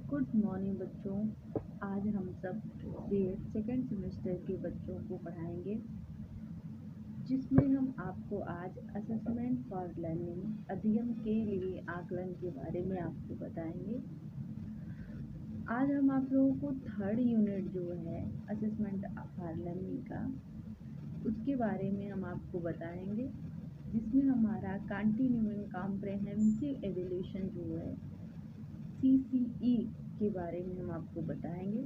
Good morning बच्चों। आज हम सब बीएड सेकेंड सेमेस्टर के बच्चों को पढ़ाएंगे, जिसमें हम आपको आज असेसमेंट फॉर लर्निंग अध्ययन के लिए आकलन के बारे में आपको बताएंगे। आज हम आप लोगों को थर्ड यूनिट जो है असेसमेंट फॉर लर्निंग का, उसके बारे में हम आपको बताएंगे, जिसमें हमारा कंटिन्यूइंग कॉम्प्रिहेंसिव एवल्यूशन जो है CCE के बारे में हम आपको बताएंगे,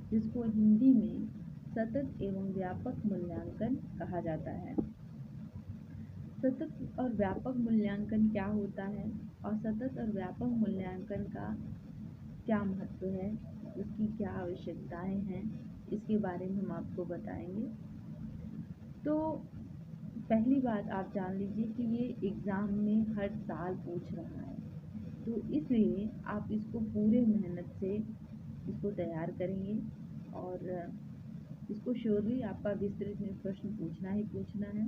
जिसको हिंदी में सतत एवं व्यापक मूल्यांकन कहा जाता है। सतत और व्यापक मूल्यांकन क्या होता है और सतत और व्यापक मूल्यांकन का क्या महत्व है, उसकी क्या आवश्यकताएं हैं, इसके बारे में हम आपको बताएंगे। तो पहली बात आप जान लीजिए कि ये एग्ज़ाम में हर साल पूछ रहा है, तो इसलिए आप इसको पूरे मेहनत से इसको तैयार करेंगे और इसको श्योरली आपका विस्तृत में प्रश्न पूछना ही पूछना है।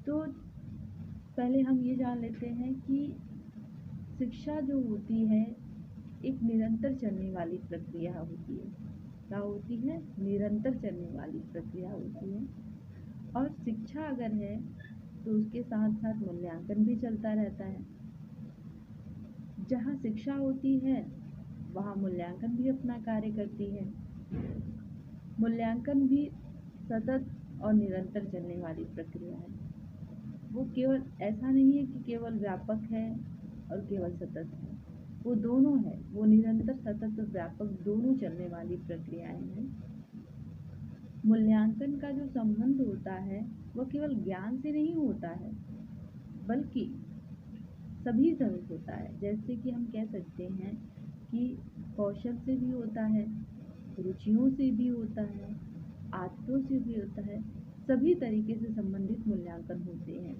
तो पहले हम ये जान लेते हैं कि शिक्षा जो होती है एक निरंतर चलने वाली प्रक्रिया होती है। क्या होती है? निरंतर चलने वाली प्रक्रिया होती है। और शिक्षा अगर है तो उसके साथ साथ मूल्यांकन भी चलता रहता है। जहाँ शिक्षा होती है वहाँ मूल्यांकन भी अपना कार्य करती है। मूल्यांकन भी सतत और निरंतर चलने वाली प्रक्रिया है। वो केवल ऐसा नहीं है कि केवल व्यापक है और केवल सतत है, वो दोनों है। वो निरंतर, सतत और व्यापक दोनों चलने वाली प्रक्रियाएं हैं। मूल्यांकन का जो संबंध होता है वह केवल ज्ञान से नहीं होता है, बल्कि सभी तरह से होता है। जैसे कि हम कह सकते हैं कि कौशल से भी होता है, रुचियों से भी होता है, आदतों से भी होता है। सभी तरीके से संबंधित मूल्यांकन होते हैं।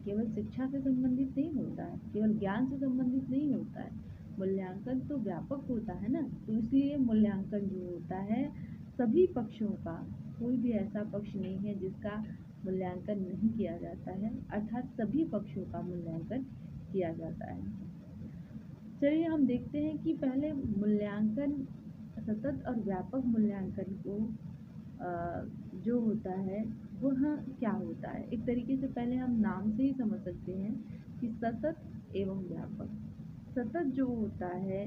केवल शिक्षा से संबंधित नहीं होता है, केवल ज्ञान से संबंधित नहीं होता है। मूल्यांकन तो व्यापक होता है ना, तो इसलिए मूल्यांकन जो होता है सभी पक्षों का, कोई भी ऐसा पक्ष नहीं है जिसका मूल्यांकन नहीं किया जाता है, अर्थात सभी पक्षों का मूल्यांकन किया जाता है। चलिए हम देखते हैं कि पहले मूल्यांकन, सतत और व्यापक मूल्यांकन को जो होता है वह क्या होता है। एक तरीके से पहले हम नाम से ही समझ सकते हैं कि सतत एवं व्यापक। सतत जो होता है,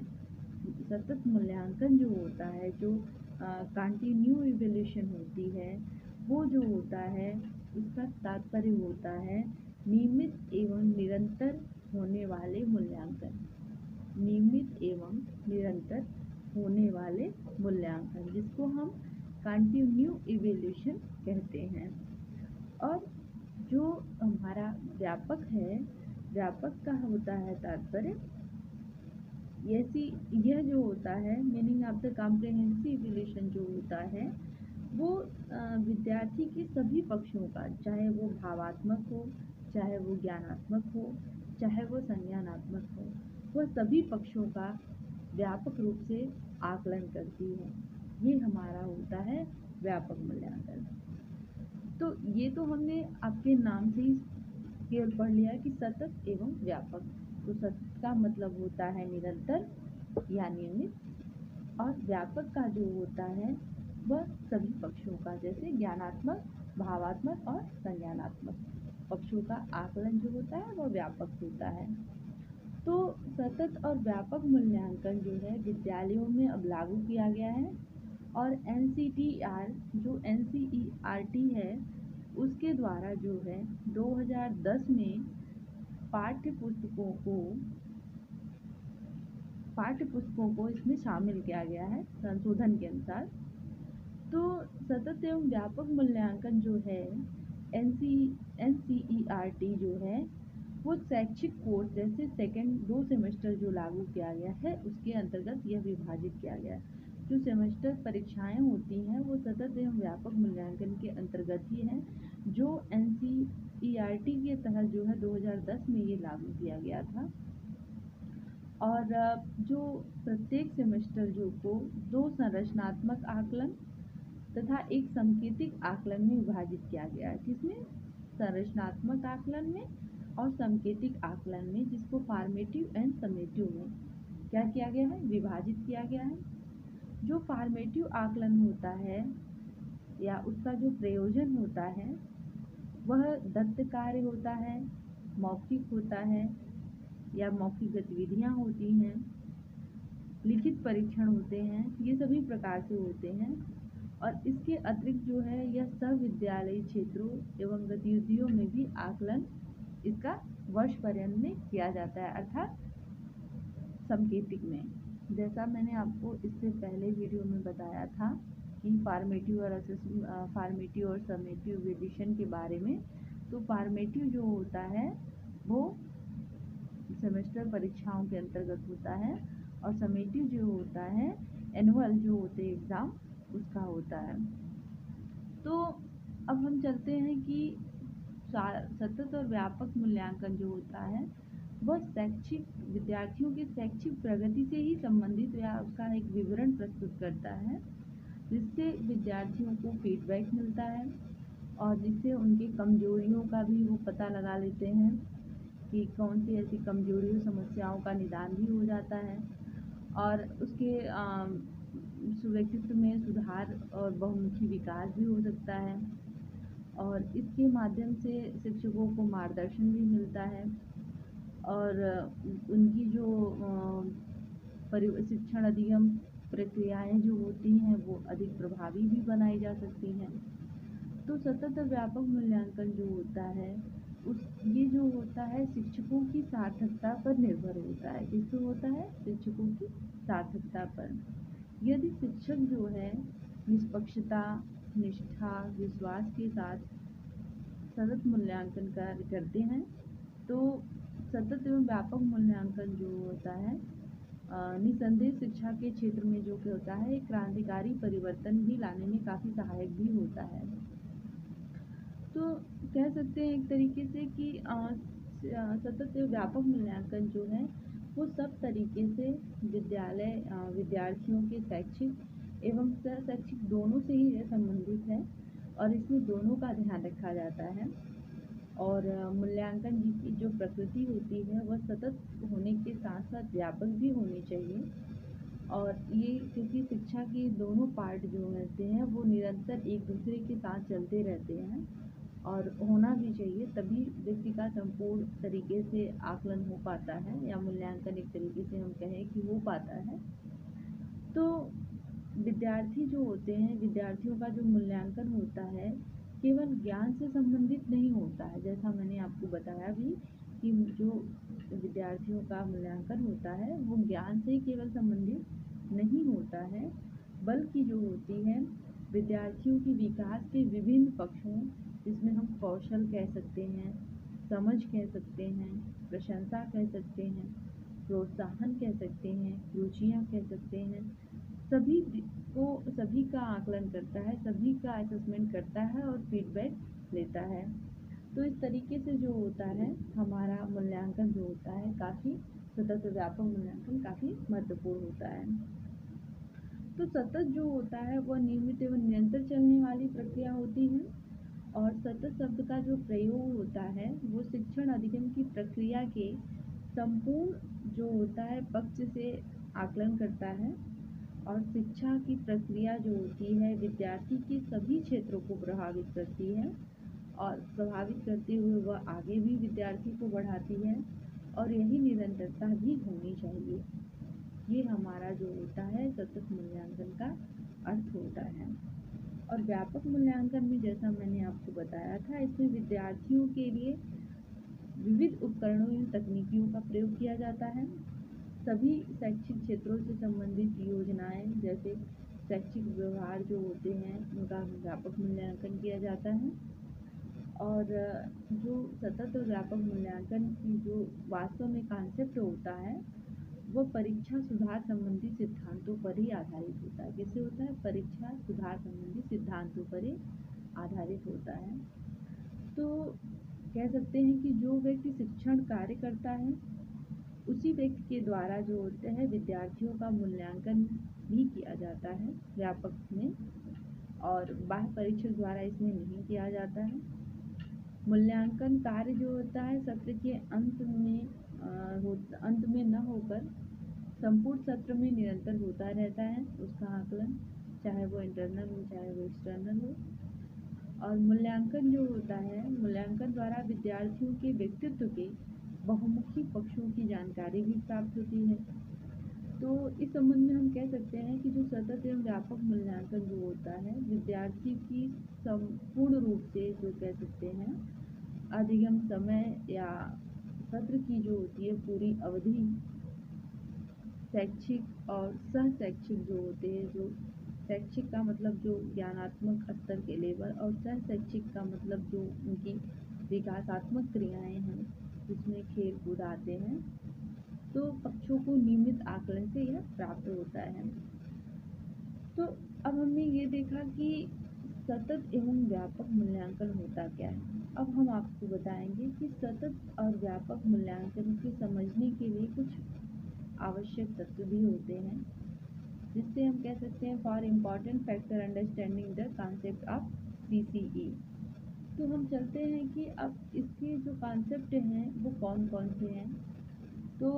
सतत मूल्यांकन जो होता है, जो कंटिन्यू इवैल्यूएशन होती है, वो जो होता है उसका तात्पर्य होता है नियमित एवं निरंतर होने वाले मूल्यांकन। नियमित एवं निरंतर होने वाले मूल्यांकन, जिसको हम कंटिन्यू इवैल्यूएशन कहते हैं। और जो हमारा व्यापक है, व्यापक का होता है तात्पर्य यह जो होता है, meaning of the comprehensive evaluation जो होता है वो विद्यार्थी के सभी पक्षों का, चाहे वो भावात्मक हो, चाहे वो ज्ञानात्मक हो, चाहे वो संज्ञानात्मक हो, वह सभी पक्षों का व्यापक रूप से आकलन करती है। ये हमारा होता है व्यापक मूल्यांकन। तो ये तो हमने आपके नाम से ही केवल पढ़ लिया कि सतत एवं व्यापक। तो सतत का मतलब होता है निरंतर या नियमित, और व्यापक का जो होता है वह सभी पक्षों का, जैसे ज्ञानात्मक, भावात्मक और संज्ञानात्मक पक्षों का आकलन जो होता है वह व्यापक होता है। तो सतत और व्यापक मूल्यांकन जो है विद्यालयों में अब लागू किया गया है, और NCTR जो NCERT है उसके द्वारा जो है 2010 में पाठ्य पुस्तकों को इसमें शामिल किया गया है संशोधन के अनुसार। तो सतत एवं व्यापक मूल्यांकन जो है NCERT जो है वो शैक्षिक कोर्स, जैसे सेकेंड 2 सेमेस्टर जो लागू किया गया है उसके अंतर्गत यह विभाजित किया गया है। जो सेमेस्टर परीक्षाएं होती हैं वो सतत एवं व्यापक मूल्यांकन के अंतर्गत ही हैं, जो NCERT के तहत जो है 2010 में ये लागू किया गया था। और जो प्रत्येक सेमेस्टर जो को 2 संरचनात्मक आकलन तथा एक सांकेतिक आकलन में विभाजित किया गया है। किसमें? संरचनात्मक आकलन में और सांकेतिक आकलन में, जिसको फॉर्मेटिव एंड समेटिव में क्या किया गया है, विभाजित किया गया है। जो फॉर्मेटिव आकलन होता है या उसका जो प्रयोजन होता है वह दत्त कार्य होता है, मौखिक होता है या मौखिक गतिविधियाँ होती हैं, लिखित परीक्षण होते हैं, ये सभी प्रकार से होते हैं। और इसके अतिरिक्त जो है यह सविद्यालयी क्षेत्रों एवं गतिविधियों में भी आकलन इसका वर्ष पर्यंत में किया जाता है, अर्थात सांकेतिक में। जैसा मैंने आपको इससे पहले वीडियो में बताया था कि फॉर्मेटिव और समेटिव एडिशन के बारे में। तो फॉर्मेटिव जो होता है वो सेमेस्टर परीक्षाओं के अंतर्गत होता है और समेटिव जो होता है एनुअल जो होते हैं एग्ज़ाम उसका होता है। तो अब हम चलते हैं कि सतत और व्यापक मूल्यांकन जो होता है वह शैक्षिक विद्यार्थियों के शैक्षिक प्रगति से ही संबंधित या उसका एक विवरण प्रस्तुत करता है, जिससे विद्यार्थियों को फीडबैक मिलता है और जिससे उनकी कमजोरियों का भी वो पता लगा लेते हैं कि कौन सी ऐसी कमजोरियों समस्याओं का निदान भी हो जाता है और उसके व्यक्तित्व में सुधार और बहुमुखी विकास भी हो सकता है। और इसके माध्यम से शिक्षकों को मार्गदर्शन भी मिलता है और उनकी जो शिक्षण अधिगम प्रक्रियाएं जो होती हैं वो अधिक प्रभावी भी बनाई जा सकती हैं। तो सतत व्यापक मूल्यांकन जो होता है ये जो होता है शिक्षकों की सार्थकता पर निर्भर होता है। किससे होता है? शिक्षकों की सार्थकता पर। यदि शिक्षक जो है निष्पक्षता, निष्ठा, विश्वास के साथ सतत मूल्यांकन कार्य करते हैं तो सतत एवं व्यापक मूल्यांकन जो होता है निसंदेह शिक्षा के क्षेत्र में जो होता है एक क्रांतिकारी परिवर्तन भी लाने में काफ़ी सहायक भी होता है। तो कह सकते हैं एक तरीके से कि सतत एवं व्यापक मूल्यांकन जो है वो सब तरीके से विद्यार्थियों के शैक्षिक एवं शैक्षिक दोनों से ही संबंधित है और इसमें दोनों का ध्यान रखा जाता है। और मूल्यांकन की जो प्रकृति होती है वह सतत होने के साथ साथ व्यापक भी होनी चाहिए। और ये क्योंकि शिक्षा के दोनों पार्ट जो होते हैं वो निरंतर एक दूसरे के साथ चलते रहते हैं और होना भी चाहिए, तभी व्यक्ति का संपूर्ण तरीके से आकलन हो पाता है या मूल्यांकन एक तरीके से हम कहें कि हो पाता है। तो विद्यार्थी जो होते हैं, विद्यार्थियों का जो मूल्यांकन होता है केवल ज्ञान से संबंधित नहीं होता है। जैसा मैंने आपको बताया भी कि जो विद्यार्थियों का मूल्यांकन होता है वो ज्ञान से ही केवल संबंधित नहीं होता है, बल्कि जो होती है विद्यार्थियों के विकास के विभिन्न पक्षों, जिसमें हम कौशल कह सकते हैं, समझ कह सकते हैं, प्रशंसा कह सकते हैं, प्रोत्साहन कह सकते हैं, रुचियाँ कह सकते हैं, सभी का आकलन करता है, सभी का असेसमेंट करता है और फीडबैक लेता है। तो इस तरीके से जो होता है हमारा मूल्यांकन जो होता है काफ़ी सतत व्यापक मूल्यांकन काफ़ी महत्वपूर्ण होता है। तो सतत जो होता है वह नियमित एवं निरंतर चलने वाली प्रक्रिया होती है और सतत शब्द का जो प्रयोग होता है वो शिक्षण अधिगम की प्रक्रिया के संपूर्ण जो होता है पक्ष से आकलन करता है और शिक्षा की प्रक्रिया जो होती है विद्यार्थी के सभी क्षेत्रों को प्रभावित करती है और प्रभावित करते हुए वह आगे भी विद्यार्थी को बढ़ाती है और यही निरंतरता भी होनी चाहिए। ये हमारा जो होता है सतत मूल्यांकन का अर्थ होता है। और व्यापक मूल्यांकन में जैसा मैंने आपको बताया था इसमें विद्यार्थियों के लिए विविध उपकरणों एवं तकनीकियों का प्रयोग किया जाता है। सभी शैक्षिक क्षेत्रों से संबंधित योजनाएं जैसे शैक्षिक व्यवहार जो होते हैं उनका व्यापक मूल्यांकन किया जाता है। और जो सतत और व्यापक मूल्यांकन की जो वास्तव में कॉन्सेप्ट होता है वह परीक्षा सुधार संबंधी सिद्धांतों पर ही आधारित होता है। किससे होता है? परीक्षा सुधार संबंधी सिद्धांतों पर ही आधारित होता है। तो कह सकते हैं कि जो व्यक्ति शिक्षण कार्य करता है उसी व्यक्ति के द्वारा जो होते हैं विद्यार्थियों का मूल्यांकन भी किया जाता है व्यापक में, और बाह्य परीक्षक द्वारा इसमें नहीं किया जाता है। मूल्यांकन कार्य जो होता है सत्र के अंत में न होकर संपूर्ण सत्र में निरंतर होता रहता है उसका आकलन, चाहे वो इंटरनल हो चाहे वो एक्सटर्नल हो। और मूल्यांकन जो होता है, मूल्यांकन द्वारा विद्यार्थियों के व्यक्तित्व के बहुमुखी पक्षों की जानकारी भी प्राप्त होती है। तो इस संबंध में हम कह सकते हैं कि जो सतत एवं व्यापक मूल्यांकन जो होता है, विद्यार्थी की संपूर्ण रूप से जो कह सकते हैं अधिगम समय या सत्र की जो होती है पूरी अवधि, शैक्षिक और सह शैक्षिक जो होते हैं, जो शैक्षिक का मतलब जो ज्ञानात्मक स्तर के लेवल और सह शैक्षिक का मतलब जो उनकी विकासात्मक क्रियाएं हैं जिसमें खेल कूद आते हैं, तो पक्षों को नियमित आकलन से यह प्राप्त होता है। तो अब हमने ये देखा कि सतत एवं व्यापक मूल्यांकन होता क्या है। अब हम आपको बताएंगे कि सतत और व्यापक मूल्यांकन को समझने के लिए कुछ आवश्यक तत्व भी होते हैं, जिससे हम कह सकते हैं for important factor understanding the concept of CCE। तो हम चलते हैं कि अब इसके जो कॉन्सेप्ट हैं वो कौन कौन से हैं। तो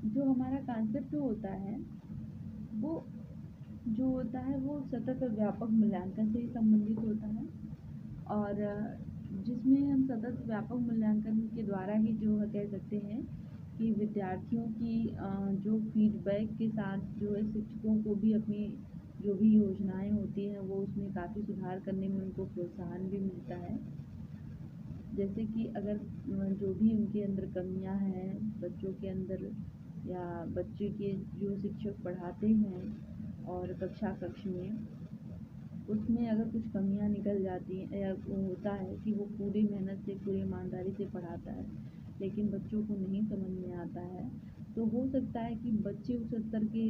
जो हमारा कॉन्सेप्ट होता है वो जो होता है वो सतत और व्यापक मूल्यांकन से ही संबंधित होता है, और जिसमें हम सतत व्यापक मूल्यांकन के द्वारा ही जो है कह सकते हैं कि विद्यार्थियों की जो फीडबैक के साथ जो है शिक्षकों को भी अपनी जो भी योजनाएं होती हैं वो उसमें काफ़ी सुधार करने में उनको प्रोत्साहन भी मिलता है। जैसे कि अगर जो भी उनके अंदर कमियां हैं बच्चों के अंदर या बच्चे के जो शिक्षक पढ़ाते हैं और कक्ष में उसमें अगर कुछ कमियां निकल जाती हैं या वो होता है कि वो पूरी मेहनत से पूरी ईमानदारी से पढ़ाता है लेकिन बच्चों को नहीं समझ में आता है, तो हो सकता है कि बच्चे उस स्तर के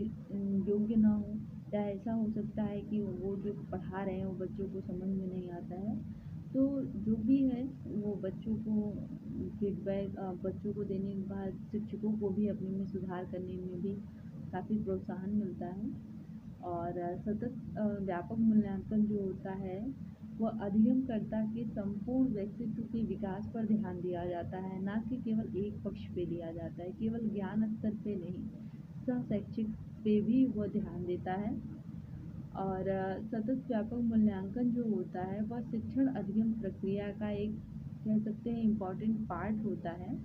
योग्य ना हो, या ऐसा हो सकता है कि वो जो पढ़ा रहे हैं वो बच्चों को समझ में नहीं आता है। तो जो भी है वो बच्चों को फीडबैक बच्चों को देने के बाद शिक्षकों को भी अपने में सुधार करने में भी काफ़ी प्रोत्साहन मिलता है। और सतत व्यापक मूल्यांकन जो होता है वह अधिगमकर्ता के संपूर्ण व्यक्तित्व के विकास पर ध्यान दिया जाता है, ना कि केवल एक पक्ष पे दिया जाता है, केवल ज्ञान स्तर पे नहीं, सह शैक्षिक पे भी वह ध्यान देता है। और सतत व्यापक मूल्यांकन जो होता है वह शिक्षण अधिगम प्रक्रिया का एक कह सकते हैं इम्पॉर्टेंट पार्ट होता है।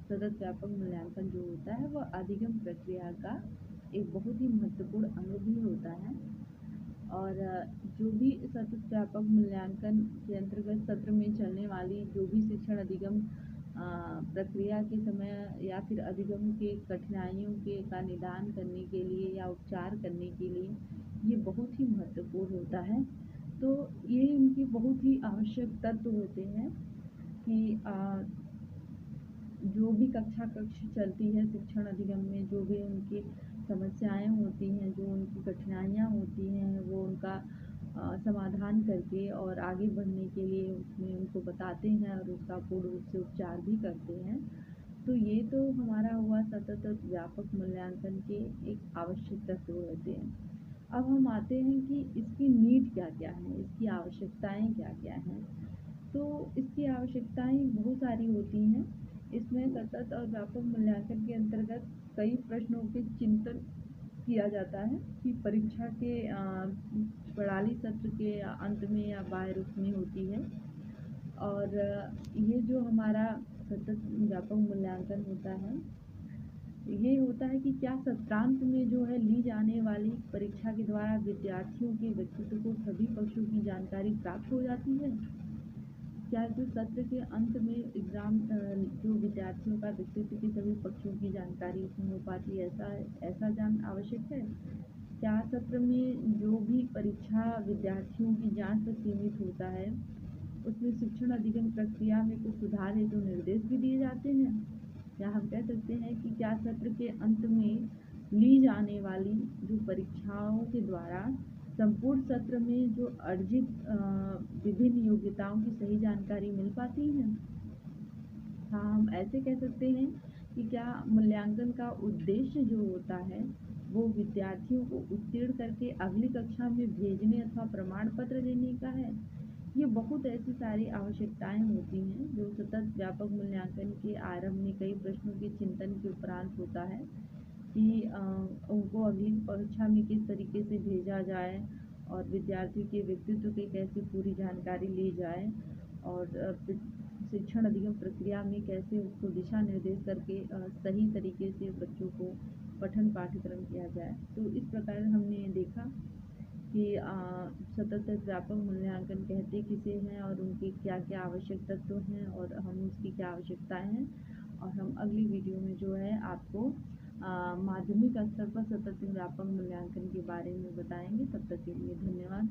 सतत व्यापक मूल्यांकन जो होता है वह अधिगम प्रक्रिया का एक बहुत ही महत्वपूर्ण अंग भी होता है। और जो भी सतत व्यापक मूल्यांकन के अंतर्गत सत्र में चलने वाली जो भी शिक्षण अधिगम प्रक्रिया के समय या फिर अधिगम के कठिनाइयों के का निदान करने के लिए या उपचार करने के लिए ये बहुत ही महत्वपूर्ण होता है। तो ये इनके बहुत ही आवश्यक तत्व होते हैं कि जो भी कक्षा चलती है शिक्षण अधिगम में, जो भी उनकी समस्याएं होती हैं, जो उनकी कठिनाइयाँ होती हैं, वो उनका समाधान करके और आगे बढ़ने के लिए उसमें उनको बताते हैं और उसका पूर्ण रूप से उपचार भी करते हैं। तो ये तो हमारा हुआ सतत और व्यापक मूल्यांकन के एक आवश्यक तत्व होते हैं। अब हम आते हैं कि इसकी नीड क्या क्या है, इसकी आवश्यकताएं क्या क्या हैं। तो इसकी आवश्यकताएं बहुत सारी होती हैं। इसमें सतत और व्यापक मूल्यांकन के अंतर्गत कई प्रश्नों के चिंतन किया जाता है कि परीक्षा के प्रणाली सत्र के अंत में या बाह्य रूप में होती है। और ये जो हमारा सतत व्यापक मूल्यांकन होता है ये होता है कि क्या सत्रांत में जो है ली जाने वाली परीक्षा के द्वारा विद्यार्थियों के व्यक्तित्व को सभी पक्षों की जानकारी प्राप्त हो जाती है। क्या जो सत्र के अंत में एग्ज़ाम जो विद्यार्थियों का व्यक्तित्व के सभी पक्षों की जानकारी उसमें हो पाती है, ऐसा जान आवश्यक है। क्या सत्र में जो भी परीक्षा विद्यार्थियों की जांच पर सीमित होता है उसमें शिक्षण अधिगम प्रक्रिया में कुछ सुधार हेतु निर्देश भी दिए जाते हैं। या हम कह सकते हैं कि क्या सत्र के अंत में ली जाने वाली जो परीक्षाओं के द्वारा संपूर्ण सत्र में जो अर्जित विभिन्न योग्यताओं की सही जानकारी मिल पाती है। हाँ, हम ऐसे कह सकते हैं कि क्या मूल्यांकन का उद्देश्य जो होता है वो विद्यार्थियों को उत्तीर्ण करके अगली कक्षा में भेजने अथवा प्रमाण पत्र देने का है। ये बहुत ऐसी सारी आवश्यकताएं होती हैं जो सतत व्यापक मूल्यांकन के आरंभ में कई प्रश्नों के चिंतन के उपरांत होता है। कि उनको अगली परीक्षा में किस तरीके से भेजा जाए और विद्यार्थी के व्यक्तित्व की कैसे पूरी जानकारी ली जाए और शिक्षण अधिगम प्रक्रिया में कैसे उसको दिशा निर्देश करके सही तरीके से बच्चों को पठन पाठ्यक्रम किया जाए। तो इस प्रकार हमने देखा कि सतत व्यापक मूल्यांकन कहते किसे हैं और उनके क्या क्या आवश्यक तत्व हैं और हम उसकी क्या आवश्यकताएं हैं। और हम अगली वीडियो में जो है आपको माध्यमिक स्तर पर सतत व्यापक मूल्यांकन के बारे में बताएंगे। तब तक के लिए धन्यवाद।